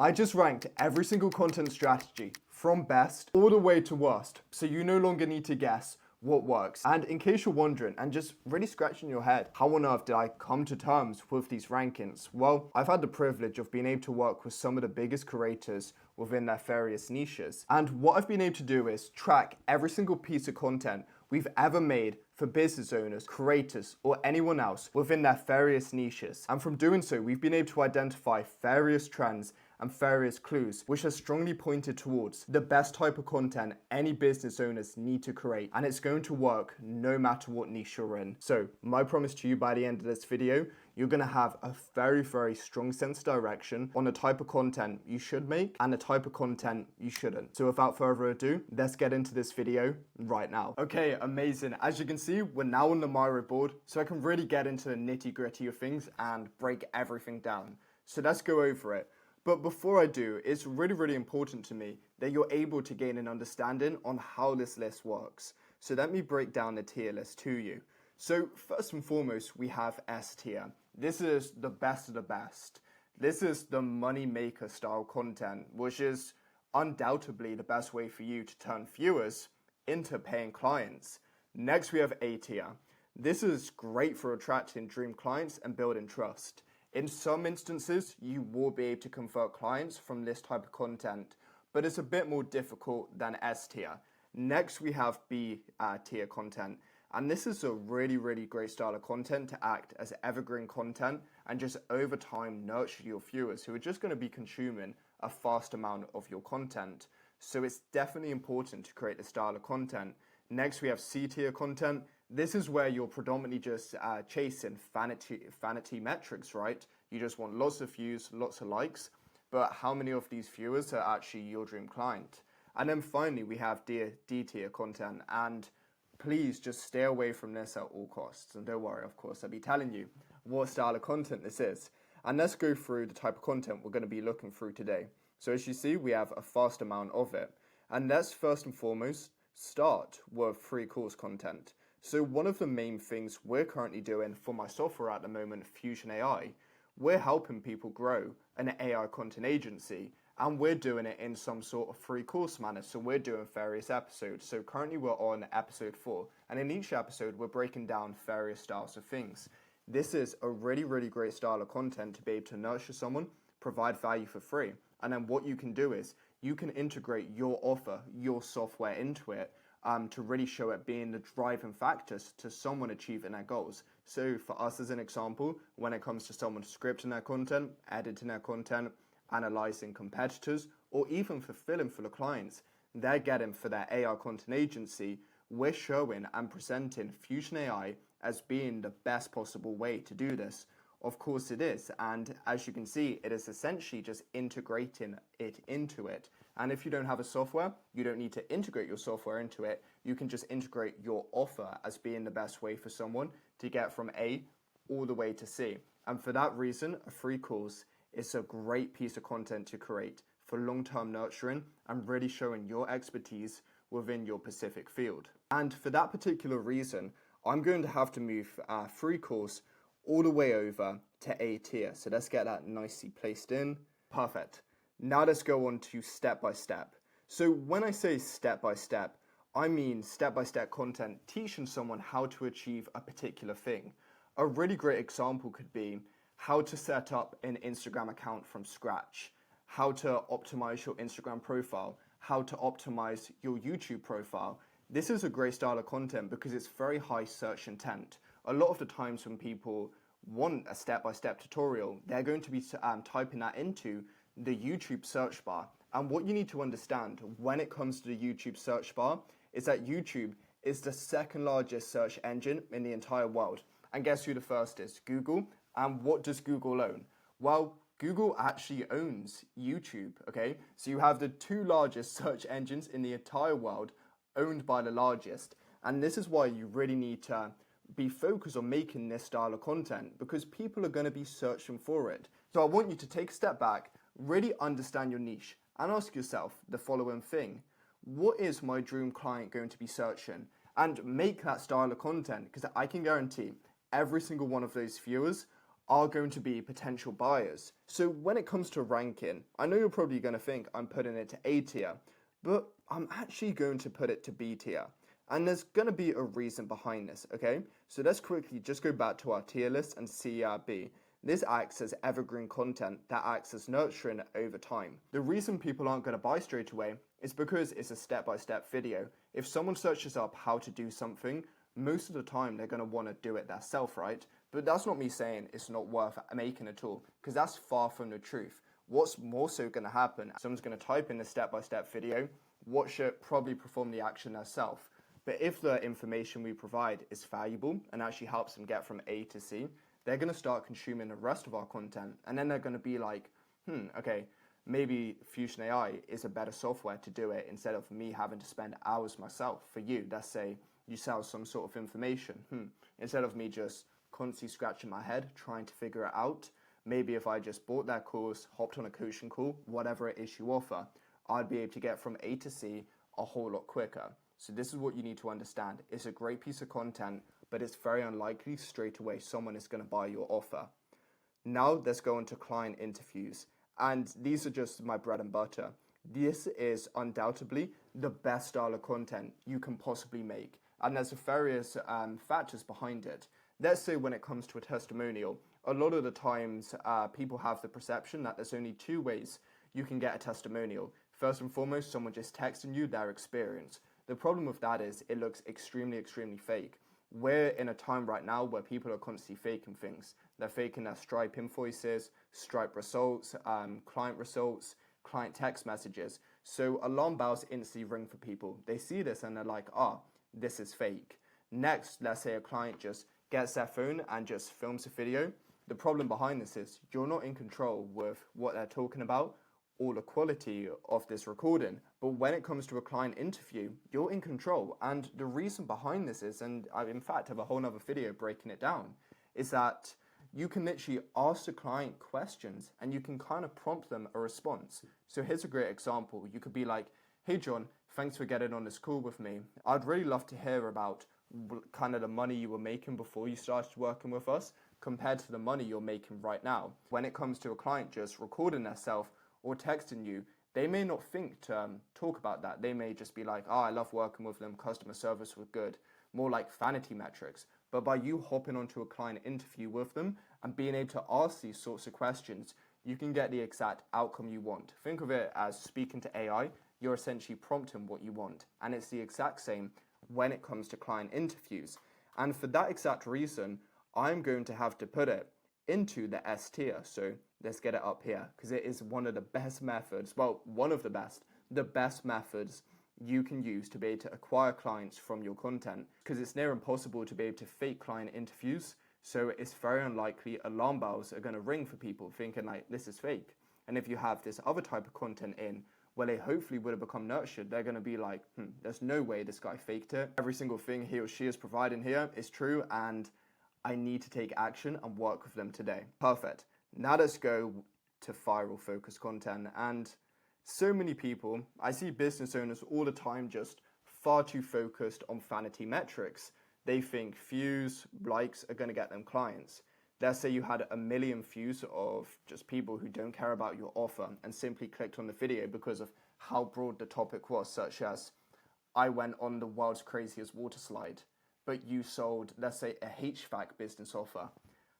I just ranked every single content strategy from best all the way to worst, so you no longer need to guess what works. And in case you're wondering and just really scratching your head, how on earth did I come to terms with these rankings? Well, I've had the privilege of being able to work with some of the biggest creators within their various niches. And what I've been able to do is track every single piece of content we've ever made for business owners, creators, or anyone else within their various niches. And from doing so, we've been able to identify various trends and various clues, which are strongly pointed towards the best type of content any business owners need to create. And it's going to work no matter what niche you're in. So my promise to you by the end of this video, you're gonna have a very, very strong sense of direction on the type of content you should make and the type of content you shouldn't. So without further ado, let's get into this video right now. Okay, amazing. As you can see, we're now on the Miro board, so I can really get into the nitty-gritty of things and break everything down. So let's go over it. But before I do, it's really, really important to me that you're able to gain an understanding on how this list works. So let me break down the tier list to you. So first and foremost, we have S tier. This is the best of the best. This is the money maker style content, which is undoubtedly the best way for you to turn viewers into paying clients. Next, we have A tier. This is great for attracting dream clients and building trust. In some instances, you will be able to convert clients from this type of content, but it's a bit more difficult than S tier. Next, we have B tier content. And this is a really, really great style of content to act as evergreen content and just over time nurture your viewers who are just going to be consuming a vast amount of your content. So it's definitely important to create this style of content. Next, we have C tier content. This is where you're predominantly just chasing vanity metrics, right? You just want lots of views, lots of likes, but how many of these viewers are actually your dream client? And then finally, we have D tier content, and please just stay away from this at all costs. And don't worry, of course, I'll be telling you what style of content this is. And let's go through the type of content we're going to be looking through today. So as you see, we have a vast amount of it. And let's first and foremost start with free course content. So one of the main things we're currently doing for my software at the moment, Fusion AI, we're helping people grow an AI content agency, and we're doing it in some sort of free course manner. So we're doing various episodes. So currently we're on episode 4, and in each episode we're breaking down various styles of things. This is a really, really great style of content to be able to nurture someone, provide value for free. And then what you can do is you can integrate your offer, your software into it, to really show it being the driving factors to someone achieving their goals. So for us as an example, when it comes to someone scripting their content, editing their content, analyzing competitors, or even fulfilling for the clients they're getting for their AI content agency, we're showing and presenting Fusion AI as being the best possible way to do this. Of course it is, and as you can see, it is essentially just integrating it into it. And if you don't have a software, you don't need to integrate your software into it. You can just integrate your offer as being the best way for someone to get from A all the way to C. And for that reason, a free course is a great piece of content to create for long-term nurturing and really showing your expertise within your specific field. And for that particular reason, I'm going to have to move free course all the way over to A tier. So let's get that nicely placed in. Perfect. Now let's go on to step by step. So when I say step by step, I mean step-by-step content teaching someone how to achieve a particular thing. A really great example could be how to set up an Instagram account from scratch, how to optimize your Instagram profile, how to optimize your YouTube profile. This is a great style of content because it's very high search intent. A lot of the times when people want a step-by-step tutorial, they're going to be typing that into the YouTube search bar. And what you need to understand when it comes to the YouTube search bar is that YouTube is the second largest search engine in the entire world. And guess who the first is? Google. And what does Google own? Well, Google actually owns YouTube, okay? So you have the two largest search engines in the entire world owned by the largest. And this is why you really need to be focused on making this style of content because people are going to be searching for it. So I want you to take a step back, really understand your niche and ask yourself the following thing. What is my dream client going to be searching? And make that style of content because I can guarantee every single one of those viewers are going to be potential buyers. So when it comes to ranking, I know you're probably going to think I'm putting it to A tier, but I'm actually going to put it to B tier. And there's going to be a reason behind this, okay? So let's quickly just go back to our tier list and see B. This acts as evergreen content that acts as nurturing over time. The reason people aren't going to buy straight away is because it's a step-by-step video. If someone searches up how to do something, most of the time they're going to want to do it themselves, right? But that's not me saying it's not worth making at all, because that's far from the truth. What's more so going to happen, someone's going to type in the step-by-step video, watch it, probably perform the action themselves. But if the information we provide is valuable and actually helps them get from A to C, they're going to start consuming the rest of our content. And then they're going to be like, okay, maybe Fusion AI is a better software to do it instead of me having to spend hours myself. For you, let's say you sell some sort of information. Instead of me just constantly scratching my head trying to figure it out, maybe if I just bought that course, hopped on a coaching call, whatever it is you offer, I'd be able to get from A to C a whole lot quicker. So this is what you need to understand. It's a great piece of content, but it's very unlikely straight away someone is going to buy your offer. Now let's go into client interviews. And these are just my bread and butter. This is undoubtedly the best style of content you can possibly make. And there's various factors behind it. Let's say when it comes to a testimonial, a lot of the times people have the perception that there's only two ways you can get a testimonial. First and foremost, someone just texting you their experience. The problem with that is it looks extremely, extremely fake. We're in a time right now where people are constantly faking things. They're faking their Stripe invoices, Stripe results, client text messages. So alarm bells instantly ring for people. They see this and they're like, this is fake. Next, let's say a client just gets their phone and just films a video. The problem behind this is you're not in control with what they're talking about or the quality of this recording. But when it comes to a client interview, you're in control. And the reason behind this is, and I in fact have a whole nother video breaking it down, is that you can literally ask the client questions and you can kind of prompt them a response. So here's a great example. You could be like, hey John, thanks for getting on this call with me. I'd really love to hear about kind of the money you were making before you started working with us compared to the money you're making right now. When it comes to a client just recording themselves or texting you, they may not think to talk about that. They may just be like, I love working with them, customer service was good, more like vanity metrics. But by you hopping onto a client interview with them and being able to ask these sorts of questions, you can get the exact outcome you want. Think of it as speaking to AI, you're essentially prompting what you want. And it's the exact same when it comes to client interviews. And for that exact reason, I'm going to have to put it into the S tier. So let's get it up here because it is one of the best methods, the best methods you can use to be able to acquire clients from your content, because it's near impossible to be able to fake client interviews. So it's very unlikely alarm bells are going to ring for people thinking like this is fake. And if you have this other type of content in where they hopefully would have become nurtured, they're going to be like, there's no way this guy faked it. Every single thing he or she is providing here is true and I need to take action and work with them today. Perfect. Now let's go to viral focus content. And so many people, I see business owners all the time just far too focused on vanity metrics. They think views, likes are going to get them clients. Let's say you had 1 million views of just people who don't care about your offer and simply clicked on the video because of how broad the topic was, such as, I went on the world's craziest water slide, but you sold, let's say, a HVAC business offer.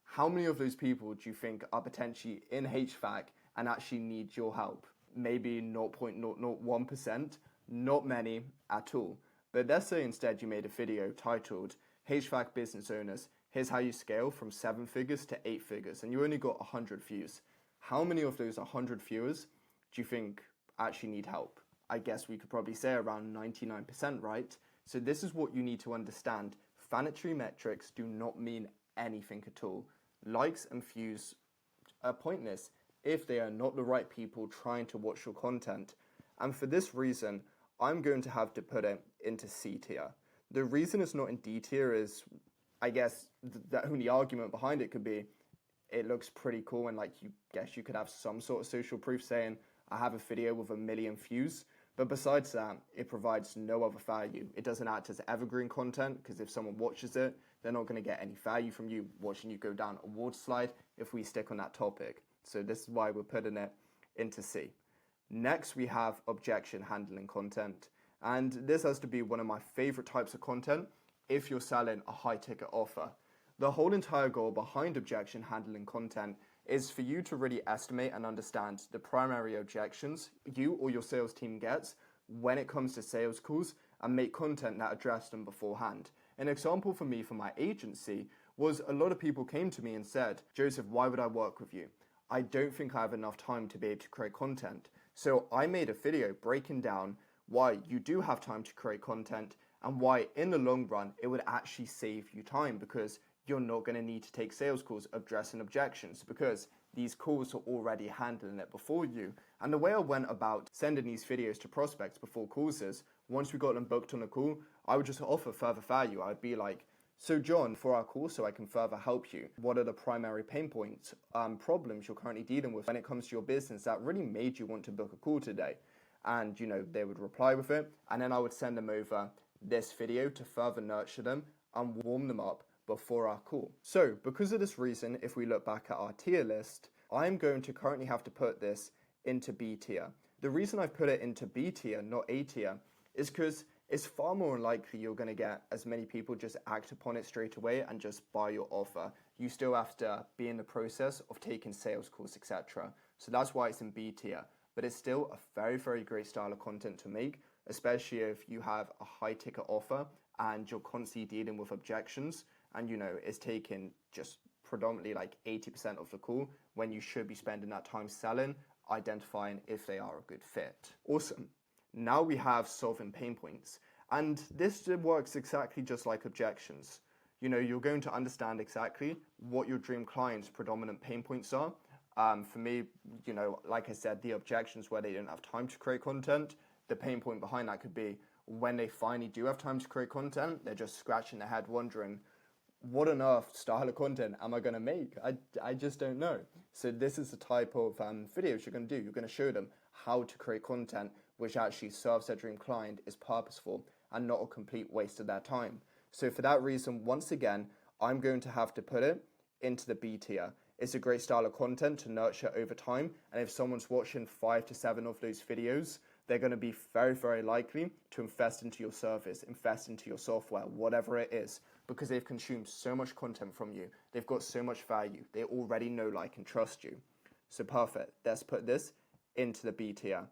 How many of those people do you think are potentially in HVAC and actually need your help? Maybe 0.001%, not many at all. But let's say instead you made a video titled HVAC Business Owners, here's how you scale from 7 figures to 8 figures, and you only got 100 views. How many of those 100 viewers do you think actually need help? I guess we could probably say around 99%, right? So this is what you need to understand. Vanity metrics do not mean anything at all. Likes and views are pointless if they are not the right people trying to watch your content. And for this reason, I'm going to have to put it into C tier. The reason it's not in D tier is, I guess, the only argument behind it could be, it looks pretty cool and like you guess you could have some sort of social proof saying, I have a video with 1 million views. But besides that, it provides no other value. It doesn't act as evergreen content because if someone watches it, they're not going to get any value from you watching you go down a water slide. if we stick on that topic. So this is why we're putting it into C. Next, we have objection handling content. And this has to be one of my favorite types of content if you're selling a high ticket offer. The whole entire goal behind objection handling content is for you to really estimate and understand the primary objections you or your sales team gets when it comes to sales calls and make content that address them beforehand. An example for me for my agency was a lot of people came to me and said, Joseph, why would I work with you? I don't think I have enough time to be able to create content. So I made a video breaking down why you do have time to create content and why in the long run it would actually save you time, because you're not going to need to take sales calls addressing objections because these calls are already handling it before you. And the way I went about sending these videos to prospects before calls is, once we got them booked on a call, I would just offer further value. I'd be like, so John, for our call, so I can further help you, what are the primary pain points, problems you're currently dealing with when it comes to your business that really made you want to book a call today? And they would reply with it, and then I would send them over this video to further nurture them and warm them up before our call. So because of this reason, if we look back at our tier list, I'm going to currently have to put this into B tier. The reason I've put it into B tier, not A tier, is because it's far more unlikely you're going to get as many people just act upon it straight away and just buy your offer. You still have to be in the process of taking sales calls, etc. So that's why it's in B tier. But it's still a very, very great style of content to make, especially if you have a high ticket offer and you're constantly dealing with objections and it's taking just predominantly like 80% of the call when you should be spending that time selling, identifying if they are a good fit. Awesome. Now we have solving pain points. And this works exactly just like objections. You're going to understand exactly what your dream client's predominant pain points are. For me, like I said, the objections where they don't have time to create content, the pain point behind that could be when they finally do have time to create content, they're just scratching their head wondering, what on earth style of content am I going to make? I just don't know. So this is the type of videos you're going to do. You're going to show them how to create content which actually serves their dream client, is purposeful, and not a complete waste of their time. So for that reason, once again, I'm going to have to put it into the B tier. It's a great style of content to nurture over time, and if someone's watching 5 to 7 of those videos, they're going to be very, very likely to invest into your service, invest into your software, whatever it is, because they've consumed so much content from you. They've got so much value. They already know, like, and trust you. So perfect. Let's put this into the B tier.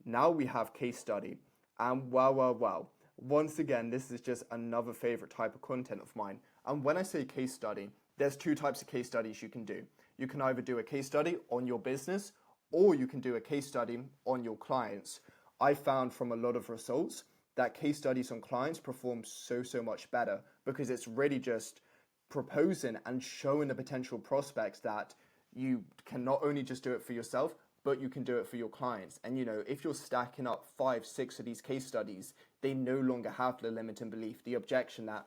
Now we have case study. And wow. Once again, this is just another favorite type of content of mine. And when I say case study, there's 2 types of case studies you can do. You can either do a case study on your business, or you can do a case study on your clients. I found from a lot of results that case studies on clients perform so much better, because it's really just proposing and showing the potential prospects that you can not only just do it for yourself, but you can do it for your clients. And if you're stacking up 5, 6 of these case studies, they no longer have the limiting belief, the objection that,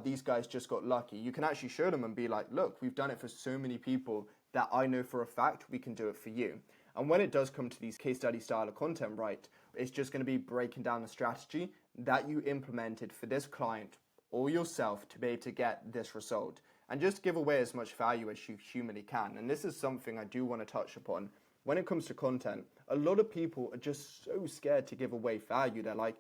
these guys just got lucky. You can actually show them and be like, look, we've done it for so many people that I know for a fact we can do it for you. And when it does come to these case study style of content, right, it's just going to be breaking down the strategy that you implemented for this client or yourself to be able to get this result. And just give away as much value as you humanly can. And this is something I do want to touch upon. When it comes to content, a lot of people are just so scared to give away value. They're like,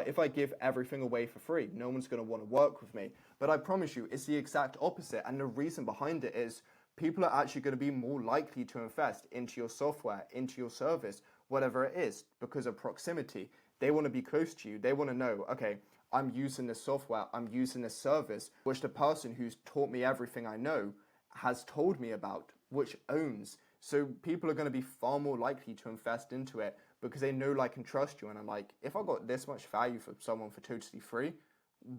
if I give everything away for free, no one's going to want to work with me. But I promise you, it's the exact opposite. And the reason behind it is people are actually going to be more likely to invest into your software, into your service, whatever it is, because of proximity. They want to be close to you. They want to know, okay, I'm using this software, I'm using this service, which the person who's taught me everything I know has told me about, which owns. So people are going to be far more likely to invest into it because they know, like, and trust you. And I'm like, if I got this much value from someone for totally free,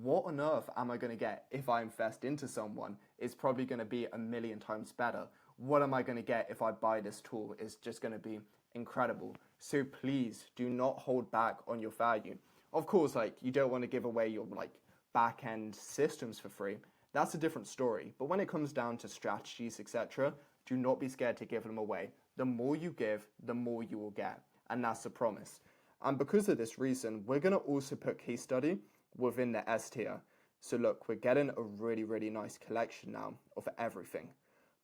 what on earth am I going to get if I invest into someone? It's probably going to be a million times better. What am I going to get if I buy this tool? It's just going to be incredible. So please do not hold back on your value. Of course, like, you don't want to give away your back-end systems for free. That's a different story. But when it comes down to strategies, etc., do not be scared to give them away. The more you give, the more you will get. And that's the promise. And because of this reason, we're going to also put case study within the S tier. So look, we're getting a really, really nice collection now of everything.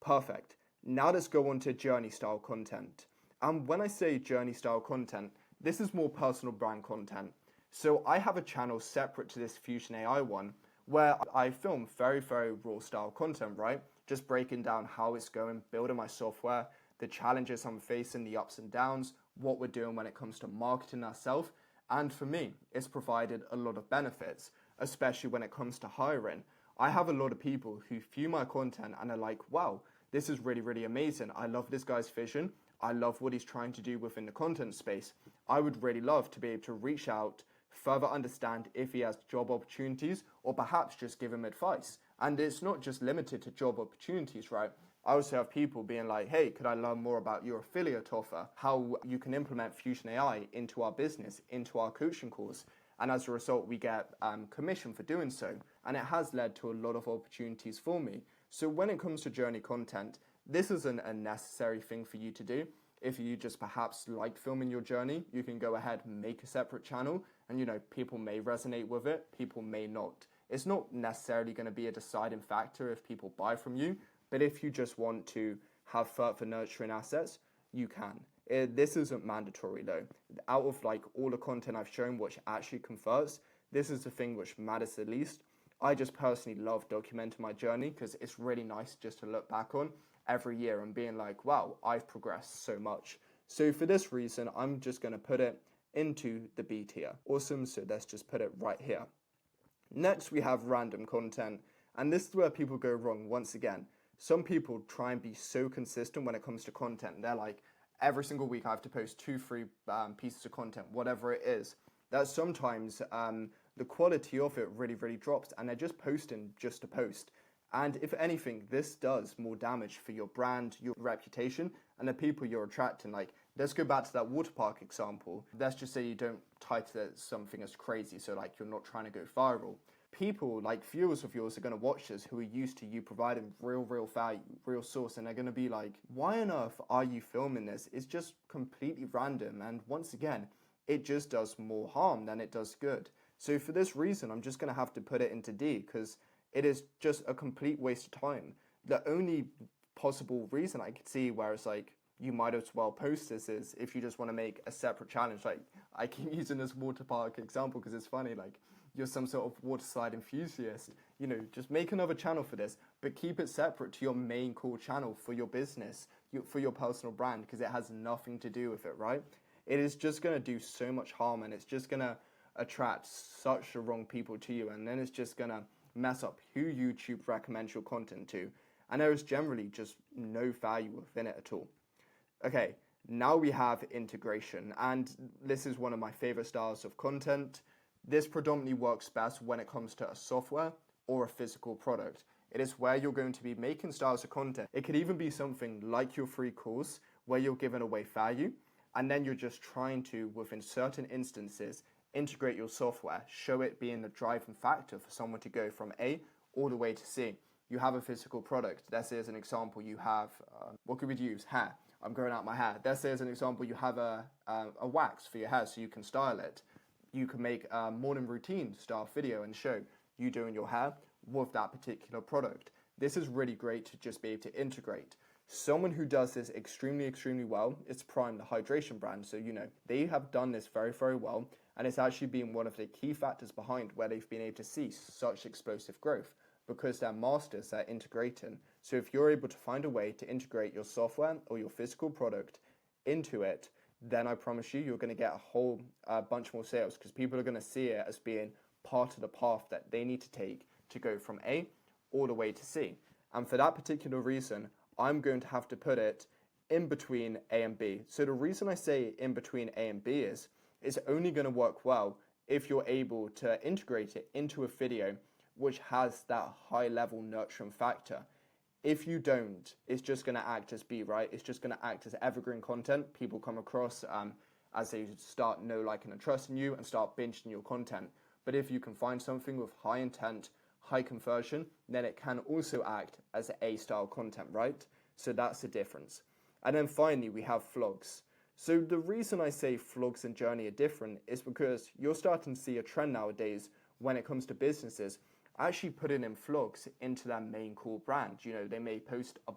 Perfect. Now let's go on to journey style content. And when I say journey style content, this is more personal brand content. So I have a channel separate to this Fusion AI one where I film very, very raw style content, right? Just breaking down how it's going, building my software, the challenges I'm facing, the ups and downs, what we're doing when it comes to marketing ourselves. And for me, it's provided a lot of benefits, especially when it comes to hiring. I have a lot of people who view my content and are like, wow, this is really, really amazing. I love this guy's vision. I love what he's trying to do within the content space. I would really love to be able to reach out, further understand if he has job opportunities, or perhaps just give him advice. And it's not just limited to job opportunities, right? I also have people being like, hey, could I learn more about your affiliate offer? How you can implement Fusion AI into our business, into our coaching course. And as a result, we get commission for doing so. And it has led to a lot of opportunities for me. So when it comes to journey content, this isn't a necessary thing for you to do. If you just perhaps like filming your journey, you can go ahead and make a separate channel. And, you know, people may resonate with it, people may not. It's not necessarily going to be a deciding factor if people buy from you. But if you just want to have further nurturing assets, you can. This isn't mandatory though. Out of like all the content I've shown which actually converts, this is the thing which matters the least. I just personally love documenting my journey because it's really nice just to look back on every year and being like, wow, I've progressed so much. So for this reason, I'm just going to put it into the B tier. Awesome, so let's just put it right here. Next, we have random content, and this is where people go wrong once again. Some people try and be so consistent when it comes to content. They're like, every single week I have to post 2-3 pieces of content, whatever it is. That sometimes the quality of it really, really drops, and they're just posting just to post. And if anything, this does more damage for your brand, your reputation, and the people you're attracting. Like, let's go back to that water park example. Let's just say you don't title it something as crazy, so like you're not trying to go viral. People, like viewers of yours, are going to watch this who are used to you providing real value, real source, and they're going to be like, why on earth are you filming this? It's just completely random, and once again, it just does more harm than it does good. So for this reason, I'm just going to have to put it into D, because it is just a complete waste of time. The only possible reason I could see where it's like, you might as well post this is if you just want to make a separate challenge. Like, I keep using this water park example because it's funny, like, you're some sort of water slide enthusiast, you know, just make another channel for this, but keep it separate to your main core channel for your business, for your personal brand, because it has nothing to do with it, right? It is just going to do so much harm, and it's just going to attract such the wrong people to you, and then it's just going to mess up who YouTube recommends your content to, and there is generally just no value within it at all. Okay, now we have integration, and this is one of my favorite styles of content. This predominantly works best when it comes to a software or a physical product. It is where you're going to be making styles of content. It could even be something like your free course where you're giving away value, and then you're just trying to, within certain instances, integrate your software, show it being the driving factor for someone to go from A all the way to C. You have a physical product. Let's say as an example, you have, what could we use? Hair. I'm growing out my hair. Let's say as an example, you have a wax for your hair so you can style it. You can make a morning routine style video and show you doing your hair with that particular product. This is really great to just be able to integrate. Someone who does this extremely well is Prime, the hydration brand. So, you know, they have done this very well, and it's actually been one of the key factors behind where they've been able to see such explosive growth, because they're masters at integrating. So if you're able to find a way to integrate your software or your physical product into it, then I promise you're going to get a whole bunch more sales, because people are going to see it as being part of the path that they need to take to go from A all the way to C. And for that particular reason, I'm going to have to put it in between A and B. So the reason I say in between A and B is it's only going to work well if you're able to integrate it into a video which has that high level nurturing factor. If you don't, it's just going to act as B, right? It's just going to act as evergreen content. People come across as they start know, liking, and trusting you and start binging your content. But if you can find something with high intent, high conversion, then it can also act as A-style content, right? So that's the difference. And then finally, we have vlogs. So the reason I say vlogs and journey are different is because you're starting to see a trend nowadays when it comes to businesses. actually putting in vlogs into their main core brand. You know, they may post a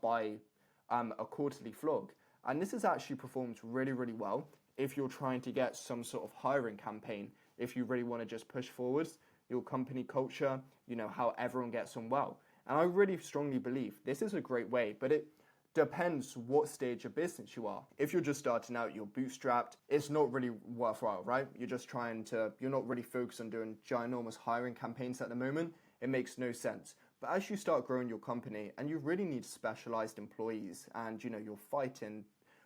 quarterly vlog. And this has actually performed really, really well if you're trying to get some sort of hiring campaign, if you really want to just push forwards your company culture, you know, how everyone gets on well. And I really strongly believe this is a great way, but it depends what stage of business you are. If you're just starting out, you're bootstrapped, it's not really worthwhile, right? You're not really focused on doing ginormous hiring campaigns at the moment. It makes no sense. But as you start growing your company and you really need specialized employees and, you know, you're fighting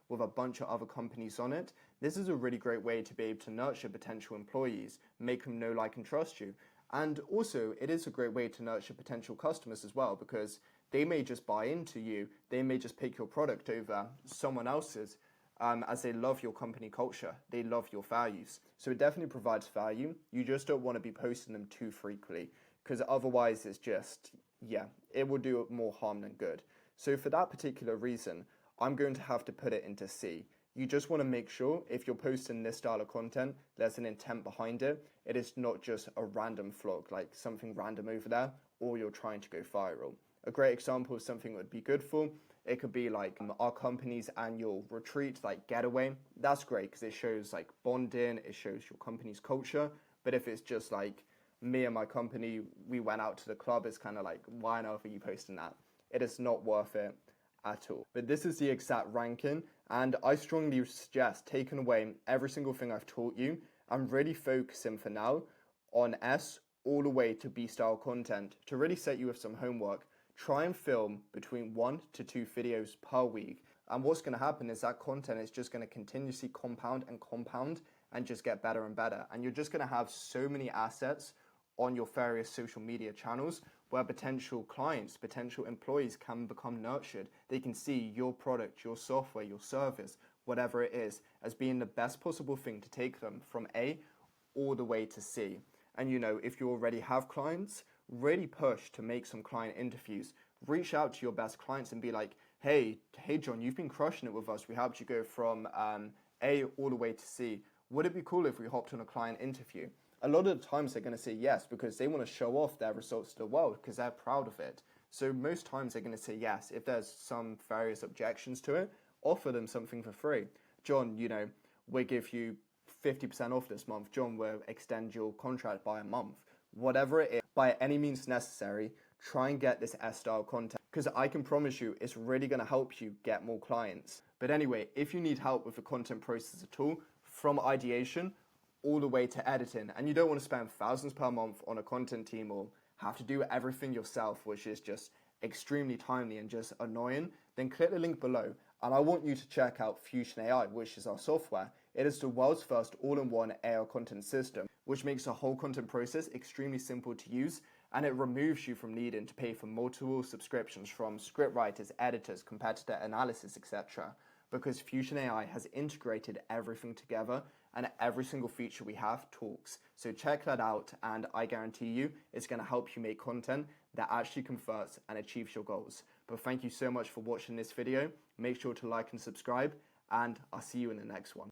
with a bunch of other companies on it, this is a really great way to be able to nurture potential employees, make them know, like, and trust you. And also, it is a great way to nurture potential customers as well, because they may just buy into you, they may just pick your product over someone else's, as they love your company culture, they love your values. So it definitely provides value. You just don't want to be posting them too frequently, because otherwise it's just, yeah, it will do more harm than good. So for that particular reason, I'm going to have to put it into C. You just want to make sure if you're posting this style of content, there's an intent behind it. It is not just a random vlog, like something random over there, or you're trying to go viral. A great example of something that would be good for, it could be like our company's annual retreat, like getaway. That's great because it shows like bonding, it shows your company's culture. But if it's just like me and my company, we went out to the club, it's kind of like, why on earth are you posting that? It is not worth it at all. But this is the exact ranking, and I strongly suggest taking away every single thing I've taught you and really focusing for now on S all the way to B style content to really set you with some homework. Try and film between 1 to 2 videos per week. And what's going to happen is that content is just going to continuously compound and just get better and better. And you're just going to have so many assets on your various social media channels where potential clients, potential employees can become nurtured. They can see your product, your software, your service, whatever it is, as being the best possible thing to take them from A all the way to C. And you know, if you already have clients, really push to make some client interviews. Reach out to your best clients and be like, hey John, you've been crushing it with us. We helped you go from A all the way to C. Would it be cool if we hopped on a client interview? A lot of the times they're going to say yes because they want to show off their results to the world because they're proud of it. So most times they're going to say yes. If there's some various objections to it, offer them something for free. John, you know, we give you 50% off this month. John, we'll extend your contract by a month. Whatever it is, by any means necessary, try and get this S-style content because I can promise you it's really going to help you get more clients. But anyway, if you need help with the content process at all, from ideation all the way to editing, and you don't want to spend thousands per month on a content team or have to do everything yourself, which is just extremely timely and just annoying, then click the link below. And I want you to check out Fusion AI, which is our software. It is the world's first all-in-one AI content system, which makes the whole content process extremely simple to use, and it removes you from needing to pay for multiple subscriptions from scriptwriters, editors, competitor analysis, etc. Because Fusion AI has integrated everything together and every single feature we have talks. So check that out, and I guarantee you it's going to help you make content that actually converts and achieves your goals. But thank you so much for watching this video. Make sure to like and subscribe, and I'll see you in the next one.